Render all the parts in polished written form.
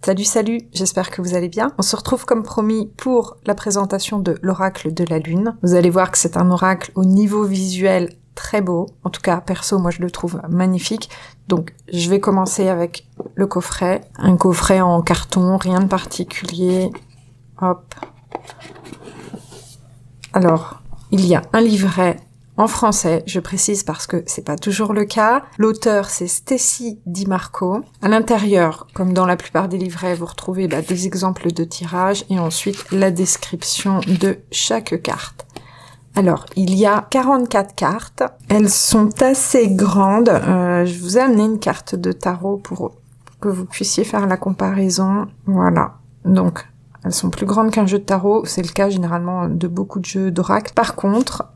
Salut, j'espère que vous allez bien. On se retrouve comme promis pour la présentation de l'oracle de la Lune. Vous allez voir que c'est un oracle au niveau visuel très beau. En tout cas, perso, moi je le trouve magnifique. Donc, je vais commencer avec le coffret. Un coffret en carton, rien de particulier. Hop. Alors, il y a un livret en français, je précise parce que c'est pas toujours le cas. L'auteur, c'est Stacy DiMarco. À l'intérieur, comme dans la plupart des livrets, vous retrouvez des exemples de tirage et ensuite la description de chaque carte. Alors, il y a 44 cartes. Elles sont assez grandes. Je vous ai amené une carte de tarot pour que vous puissiez faire la comparaison. Voilà. Donc, elles sont plus grandes qu'un jeu de tarot, c'est le cas généralement de beaucoup de jeux d'oracle. Par contre,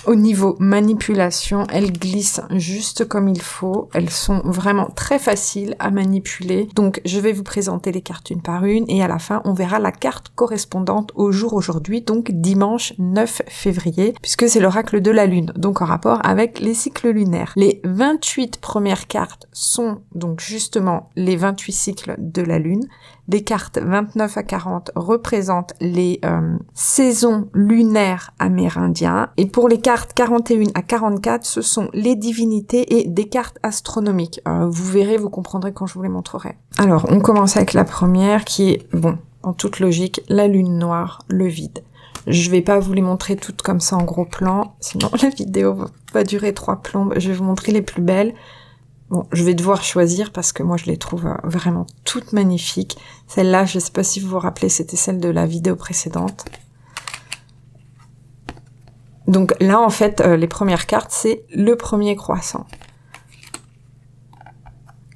au niveau manipulation, elles glissent juste comme il faut. Elles sont vraiment très faciles à manipuler. Donc, je vais vous présenter les cartes une par une et à la fin, on verra la carte correspondante au jour aujourd'hui, donc dimanche 9 février, puisque c'est l'oracle de la Lune, donc en rapport avec les cycles lunaires. Les 28 premières cartes sont donc justement les 28 cycles de la Lune. Les cartes 29 à 40 représentent les saisons lunaires amérindiens. Et pour les cartes 41 à 44, ce sont les divinités et des cartes astronomiques. Vous verrez, vous comprendrez quand je vous les montrerai. Alors, on commence avec la première qui est, en toute logique, la lune noire, le vide. Je vais pas vous les montrer toutes comme ça en gros plan, sinon la vidéo va durer 3 plombes. Je vais vous montrer les plus belles. Bon, je vais devoir choisir parce que moi je les trouve vraiment toutes magnifiques. Celle-là, je sais pas si vous vous rappelez, c'était celle de la vidéo précédente. Donc là, en fait, les premières cartes, c'est le premier croissant.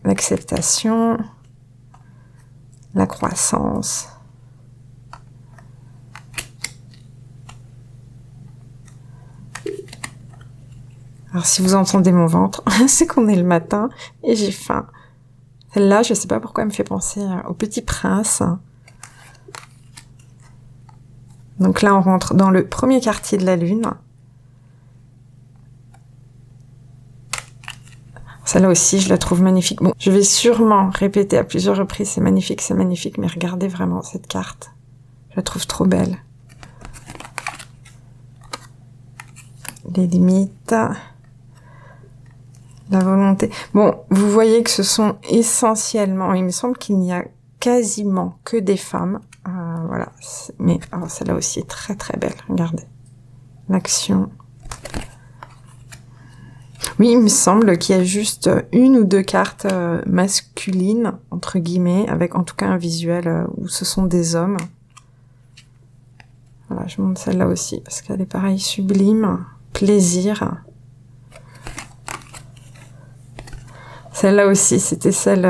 L'acceptation, la croissance. Alors si vous entendez mon ventre, c'est qu'on est le matin et j'ai faim. Celle-là, je sais pas pourquoi elle me fait penser au Petit Prince. Donc là, on rentre dans le premier quartier de la Lune. Celle-là aussi, je la trouve magnifique. Bon, je vais sûrement répéter à plusieurs reprises, c'est magnifique, mais regardez vraiment cette carte. Je la trouve trop belle. Les limites... La volonté. Bon, vous voyez que ce sont essentiellement, il me semble qu'il n'y a quasiment que des femmes. Voilà. Mais celle-là aussi est très très belle. Regardez. L'action. Oui, il me semble qu'il y a juste une ou deux cartes masculines, entre guillemets, avec en tout cas un visuel où ce sont des hommes. Voilà, je montre celle-là aussi, parce qu'elle est pareil, sublime. Plaisir. Celle-là aussi, c'était celle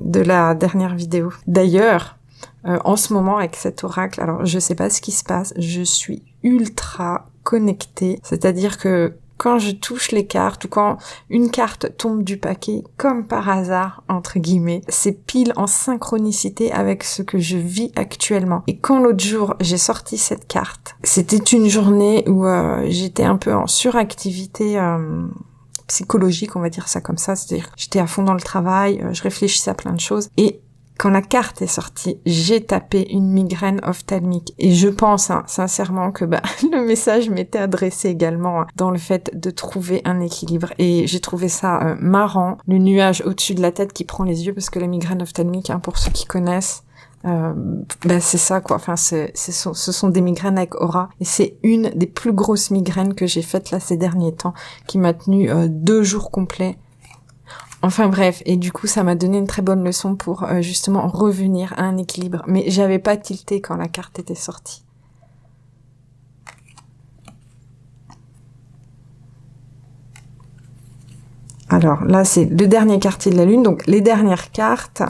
de la dernière vidéo. D'ailleurs, en ce moment, avec cet oracle, alors je sais pas ce qui se passe, je suis ultra connectée. C'est-à-dire que quand je touche les cartes ou quand une carte tombe du paquet, comme par hasard, entre guillemets, c'est pile en synchronicité avec ce que je vis actuellement. Et quand l'autre jour, j'ai sorti cette carte, c'était une journée où j'étais un peu en suractivité psychologique, on va dire ça comme ça, c'est-à-dire j'étais à fond dans le travail, je réfléchissais à plein de choses, et quand la carte est sortie, j'ai tapé une migraine ophtalmique, et je pense sincèrement que le message m'était adressé également dans le fait de trouver un équilibre, et j'ai trouvé ça marrant, le nuage au-dessus de la tête qui prend les yeux, parce que la migraine ophtalmique, pour ceux qui connaissent, c'est ça quoi, ce sont des migraines avec aura et c'est une des plus grosses migraines que j'ai faites là ces derniers temps qui m'a tenu 2 jours complets. Enfin bref, et du coup ça m'a donné une très bonne leçon pour justement revenir à un équilibre, mais j'avais pas tilté quand la carte était sortie. Alors là c'est le dernier quartier de la Lune, donc les dernières cartes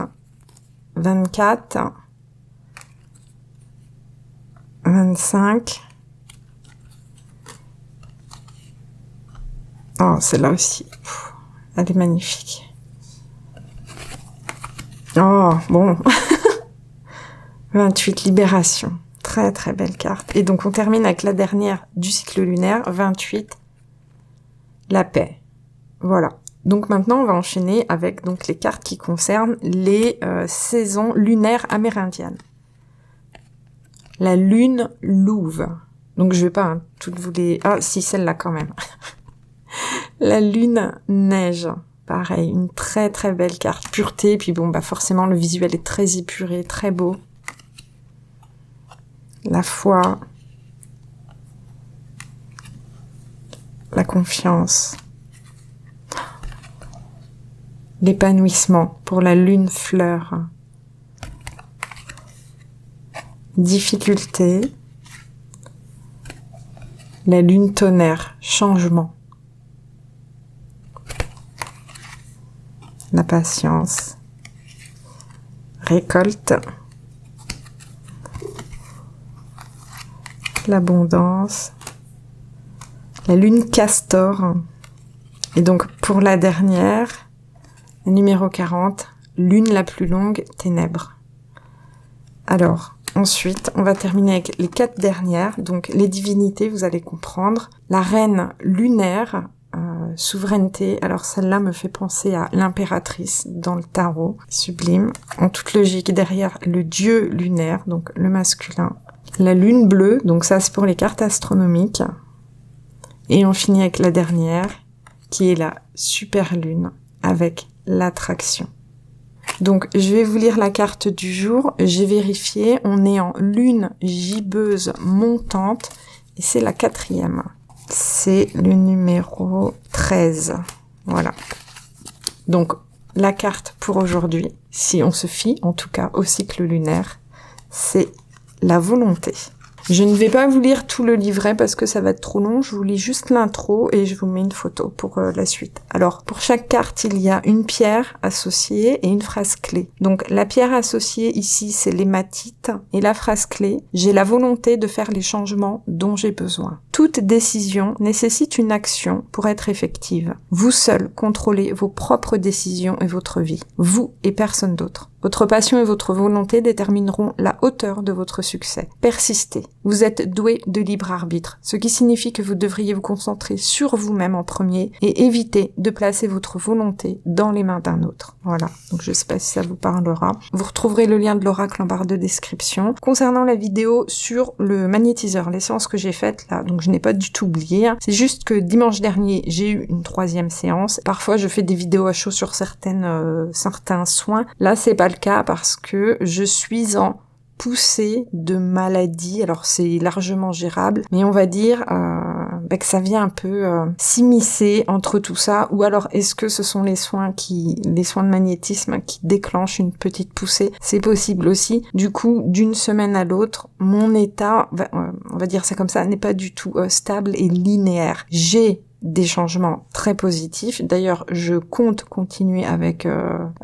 24 25. Oh, celle-là aussi. Elle est magnifique. Oh, bon. 28, libération. Très très belle carte. Et donc on termine avec la dernière du cycle lunaire, 28, la paix. Voilà. Donc maintenant, on va enchaîner avec donc les cartes qui concernent les saisons lunaires amérindiennes. La lune louve. Donc je vais pas toutes vous les... Ah si, celle-là quand même. La lune neige. Pareil, une très très belle carte. Pureté, puis bon, bah forcément le visuel est très épuré, très beau. La foi. La confiance. L'épanouissement pour la lune fleur. Difficulté. La lune tonnerre, changement. La patience. Récolte. L'abondance. La lune castor. Et donc pour la dernière, numéro 40, lune la plus longue, ténèbres. Alors, ensuite, on va terminer avec les 4 dernières. Donc, les divinités, vous allez comprendre. La reine lunaire, souveraineté. Alors, celle-là me fait penser à l'impératrice dans le tarot. Sublime. En toute logique, derrière, le dieu lunaire, donc le masculin. La lune bleue, donc ça, c'est pour les cartes astronomiques. Et on finit avec la dernière, qui est la super lune, avec l'attraction. Donc, je vais vous lire la carte du jour. J'ai vérifié. On est en lune gibbeuse montante. Et c'est la 4e. C'est le numéro 13. Voilà. Donc, la carte pour aujourd'hui, si on se fie en tout cas au cycle lunaire, c'est la volonté. Je ne vais pas vous lire tout le livret parce que ça va être trop long. Je vous lis juste l'intro et je vous mets une photo pour la suite. Alors, pour chaque carte, il y a une pierre associée et une phrase clé. Donc, la pierre associée ici, c'est l'hématite. Et la phrase clé, j'ai la volonté de faire les changements dont j'ai besoin. Toute décision nécessite une action pour être effective. Vous seul contrôlez vos propres décisions et votre vie. Vous et personne d'autre. Votre passion et votre volonté détermineront la hauteur de votre succès. Persistez. Vous êtes doué de libre arbitre, ce qui signifie que vous devriez vous concentrer sur vous-même en premier et éviter de placer votre volonté dans les mains d'un autre. Voilà. Donc je sais pas si ça vous parlera. Vous retrouverez le lien de l'oracle en barre de description. Concernant la vidéo sur le magnétiseur, les séances que j'ai faites là, donc je n'ai pas du tout oublié. C'est juste que dimanche dernier, j'ai eu une 3e séance. Parfois, je fais des vidéos à chaud sur certains soins. Là, c'est pas le cas parce que je suis en poussée de maladie. Alors c'est largement gérable, mais on va dire que ça vient un peu s'immiscer entre tout ça. Ou alors est-ce que ce sont les soins de magnétisme qui déclenchent une petite poussée? C'est possible aussi. Du coup, d'une semaine à l'autre, mon état, on va dire ça comme ça, n'est pas du tout stable et linéaire. J'ai des changements très positifs. D'ailleurs, je compte continuer avec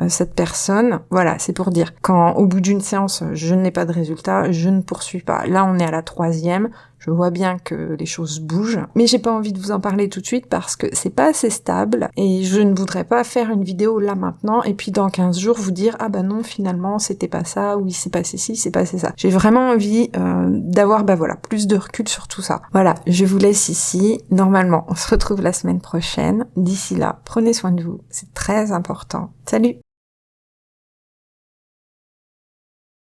cette personne. Voilà, c'est pour dire, quand au bout d'une séance, je n'ai pas de résultat, je ne poursuis pas. Là, on est à la 3e. Je vois bien que les choses bougent, mais j'ai pas envie de vous en parler tout de suite parce que c'est pas assez stable et je ne voudrais pas faire une vidéo là maintenant et puis dans 15 jours vous dire ah bah non finalement c'était pas ça ou il s'est passé ci, il s'est passé ça. J'ai vraiment envie d'avoir plus de recul sur tout ça. Voilà, je vous laisse ici. Normalement, on se retrouve la semaine prochaine. D'ici là, prenez soin de vous, c'est très important. Salut!